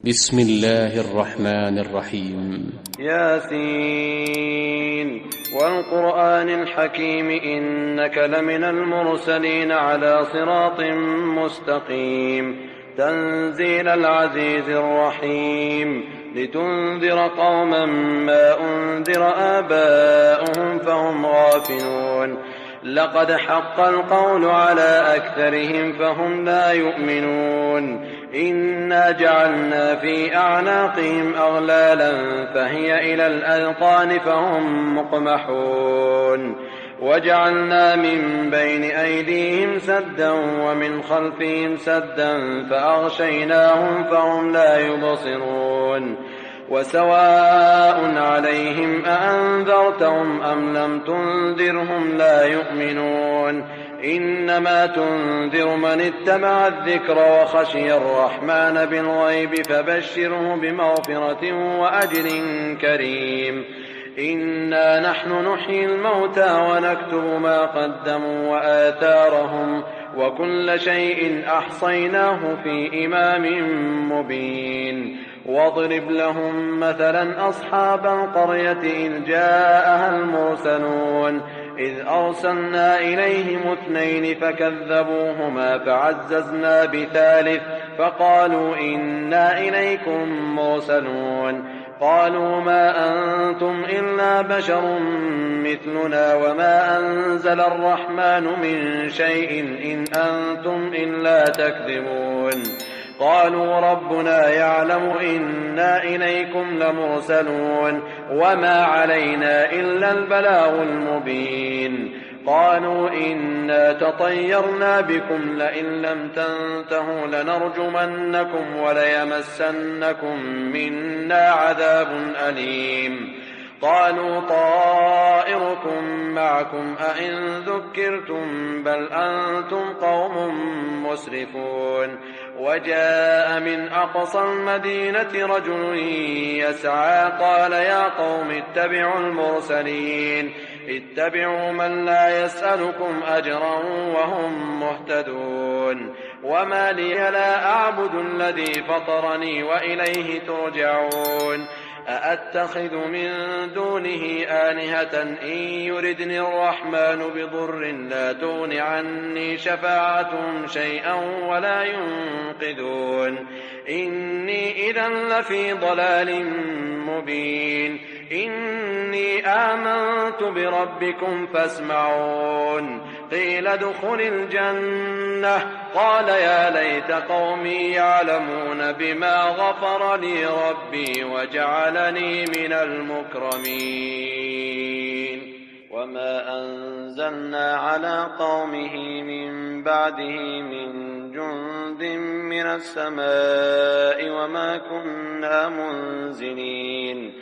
بسم الله الرحمن الرحيم. ياسين والقرآن الحكيم إنك لمن المرسلين على صراط مستقيم تنزيل العزيز الرحيم لتنذر قوما ما أنذر آباؤهم فهم غافلون لقد حق القول على أكثرهم فهم لا يؤمنون إنا جعلنا في أعناقهم أغلالا فهي إلى الأذقان فهم مقمحون وجعلنا من بين أيديهم سدا ومن خلفهم سدا فأغشيناهم فهم لا يبصرون وسواء عليهم أأنذرتهم أم لم تنذرهم لا يؤمنون إنما تنذر من اتبع الذكر وخشي الرحمن بالغيب فبشره بمغفرة وأجر كريم إنا نحن نحيي الموتى ونكتب ما قدموا وآثارهم وكل شيء أحصيناه في إمام مبين واضرب لهم مثلا أصحاب القرية إذ جاءها المرسلون إذ أرسلنا إليهم 2 فكذبوهما فعززنا بثالث فقالوا إنا إليكم مرسلون قالوا ما أنتم إلا بشر مثلنا وما أنزل الرحمن من شيء إن أنتم إلا تكذبون قالوا ربنا يعلم إنا إليكم لمرسلون وما علينا إلا البلاغ المبين قالوا إنا تطيرنا بكم لئن لم تنتهوا لنرجمنكم وليمسنكم منا عذاب أليم قالوا طائركم معكم أئن ذكرتم بل أنتم قوم مسرفون وجاء من أقصى المدينة رجل يسعى قال يا قوم اتبعوا المرسلين اتبعوا من لا يسألكم أجرا وهم مهتدون وما لي لا أعبد الذي فطرني وإليه ترجعون أأتخذ من دونه آلهة إن يردني الرحمن بضر لا تغن عني شفاعتهم شيئا ولا ينقذون إني إذا لفي ضلال مبين إني آمنت بربكم فاسمعون قيل ادخل الجنة قال يا ليت قومي يعلمون بما غفر لي ربي وجعلني من المكرمين وما أنزلنا على قومه من بعده من جند من السماء وما كنا منزلين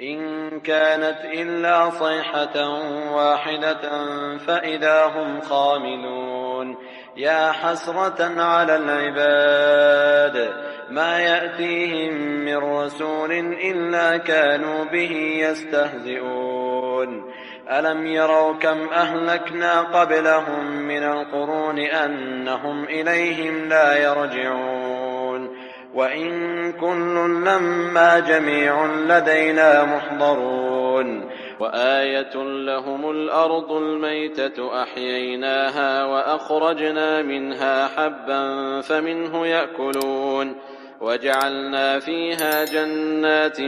إن كانت إلا صيحة واحدة فإذا هم خامدون يا حسرة على العباد ما يأتيهم من رسول إلا كانوا به يستهزئون ألم يروا كم أهلكنا قبلهم من القرون أنهم إليهم لا يرجعون وإن كل لما جميع لدينا محضرون وآية لهم الأرض الميتة أحييناها وأخرجنا منها حبا فمنه يأكلون وجعلنا فيها جنات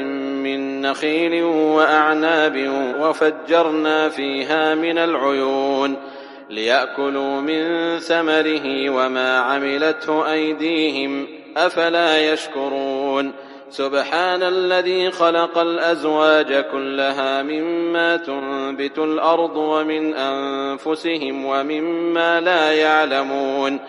من نخيل وأعناب وفجرنا فيها من العيون ليأكلوا من ثمره وما عملته أيديهم أفلا يشكرون سبحان الذي خلق الأزواج كلها مما تنبت الأرض ومن أنفسهم ومما لا يعلمون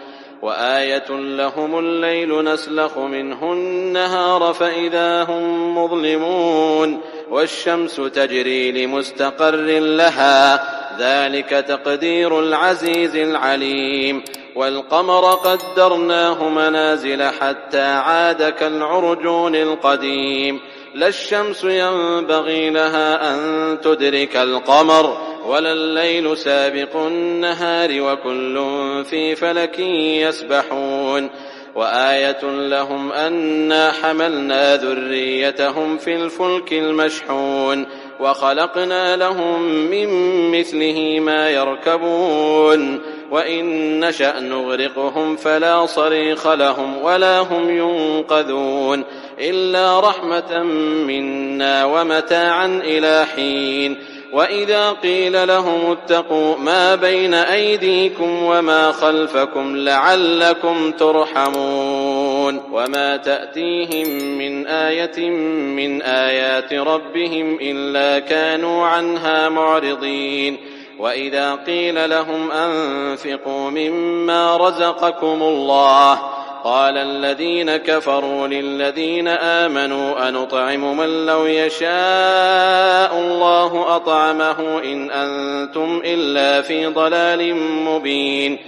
وآية لهم الليل نسلخ منه النهار فإذا هم مظلمون والشمس تجري لمستقر لها ذلك تقدير العزيز العليم والقمر قدرناه منازل حتى عاد كالعرجون القديم لا الشمس ينبغي لها أن تدرك القمر ولا الليل سابق النهار وكل في فلك يسبحون وآية لهم أنا حملنا ذريتهم في الفلك المشحون وخلقنا لهم من مثله ما يركبون وإن نشأ نغرقهم فلا صريخ لهم ولا هم ينقذون إلا رحمة منا ومتاعا إلى حين. وإذا قيل لهم اتقوا ما بين أيديكم وما خلفكم لعلكم ترحمون وما تأتيهم من آية من آيات ربهم إلا كانوا عنها معرضين. وإذا قيل لهم أنفقوا مما رزقكم الله قال الذين كفروا للذين آمنوا أنطعم من لو يشاء الله أطعمه إن أنتم إلا في ضلال مبين.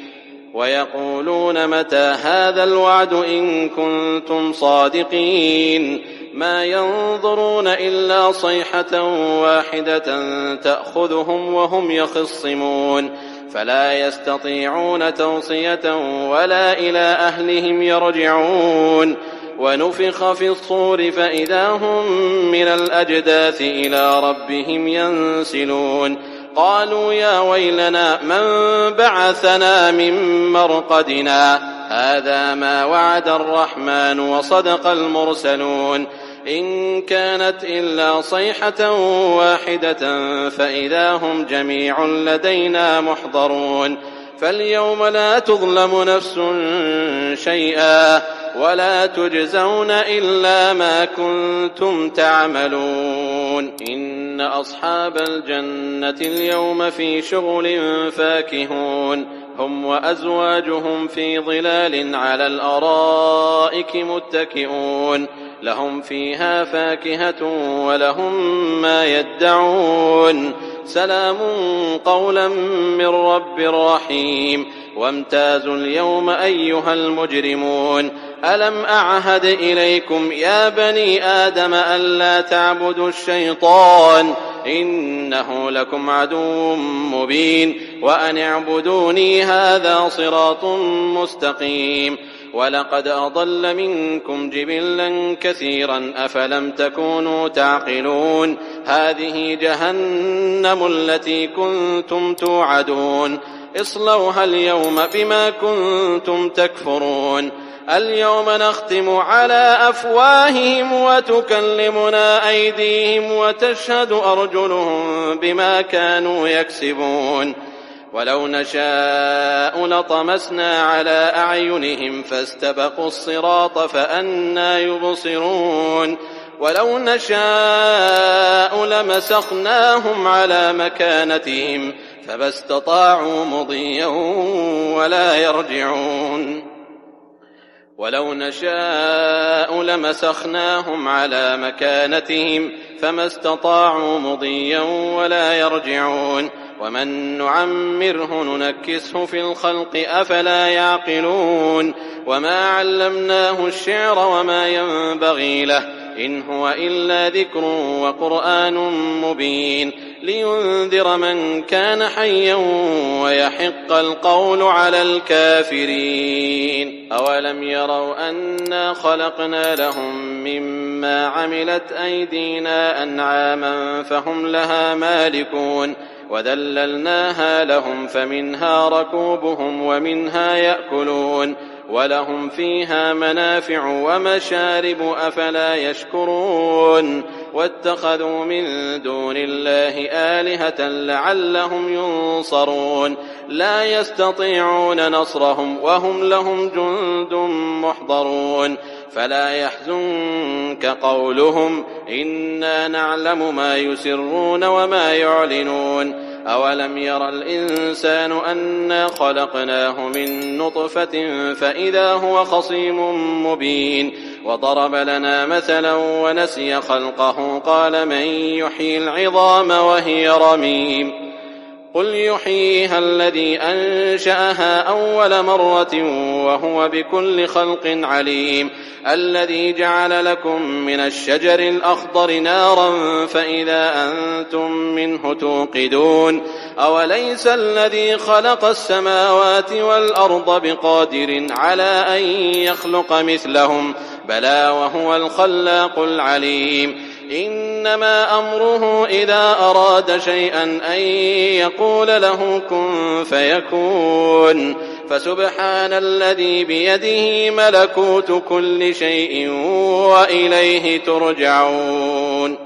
ويقولون متى هذا الوعد إن كنتم صادقين ما ينظرون إلا صيحة واحدة تأخذهم وهم يخصمون فلا يستطيعون توصية ولا إلى أهلهم يرجعون. ونفخ في الصور فإذا هم من الأجداث إلى ربهم ينسلون قالوا يا ويلنا من بعثنا من مرقدنا هذا ما وعد الرحمن وصدق المرسلون إن كانت إلا صيحة واحدة فإذا هم جميع لدينا محضرون. فاليوم لا تظلم نفس شيئا ولا تجزون إلا ما كنتم تعملون. إن أصحاب الجنة اليوم في شغل فاكهون هم وأزواجهم في ظلال على الأرائك متكئون لهم فيها فاكهة ولهم ما يدعون سلام قولا من رب رحيم. وامتازوا اليوم أيها المجرمون ألم أعهد إليكم يا بني آدم ألا تعبدوا الشيطان إنه لكم عدو مبين وأن اعبدوني هذا صراط مستقيم. ولقد أضل منكم جبلا كثيرا أفلم تكونوا تعقلون هذه جهنم التي كنتم توعدون اصلوها اليوم بما كنتم تكفرون. اليوم نختم على أفواههم وتكلمنا أيديهم وتشهد أرجلهم بما كانوا يكسبون. ولو نشاء لطمسنا على أعينهم فاستبقوا الصراط فأنى يبصرون. ولو نشاء لمسخناهم على مكانتهم فما استطاعوا مضيا ولا يرجعون. ولو نشاء لمسخناهم على مكانتهم فما استطاعوا مضيا ولا يرجعون. ومن نعمره ننكسه في الخلق أفلا يعقلون. وما علمناه الشعر وما ينبغي له إن هو إلا ذكر وقرآن مبين لينذر من كان حيا ويحق القول على الكافرين. أولم يروا أنا خلقنا لهم مما عملت أيدينا أنعاما فهم لها مالكون وذللناها لهم فمنها ركوبهم ومنها يأكلون ولهم فيها منافع ومشارب أفلا يشكرون. واتخذوا من دون الله آلهة لعلهم ينصرون لا يستطيعون نصرهم وهم لهم جند محضرون. فلا يحزنك قولهم إنا نعلم ما يسرون وما يعلنون. أولم ير الإنسان أنا خلقناه من نطفة فإذا هو خصيم مبين. وضرب لنا مثلا ونسي خلقه قال من يحيي العظام وهي رميم قل يحييها الذي أنشأها أول مرة وهو بكل خلق عليم الذي جعل لكم من الشجر الأخضر نارا فإذا أنتم منه توقدون أوليس الذي خلق السماوات والأرض بقادر على أن يخلق مثلهم بلى وهو الخلاق العليم إنما أمره إذا أراد شيئا أن يقول له كن فيكون فسبحان الذي بيده ملكوت كل شيء وإليه ترجعون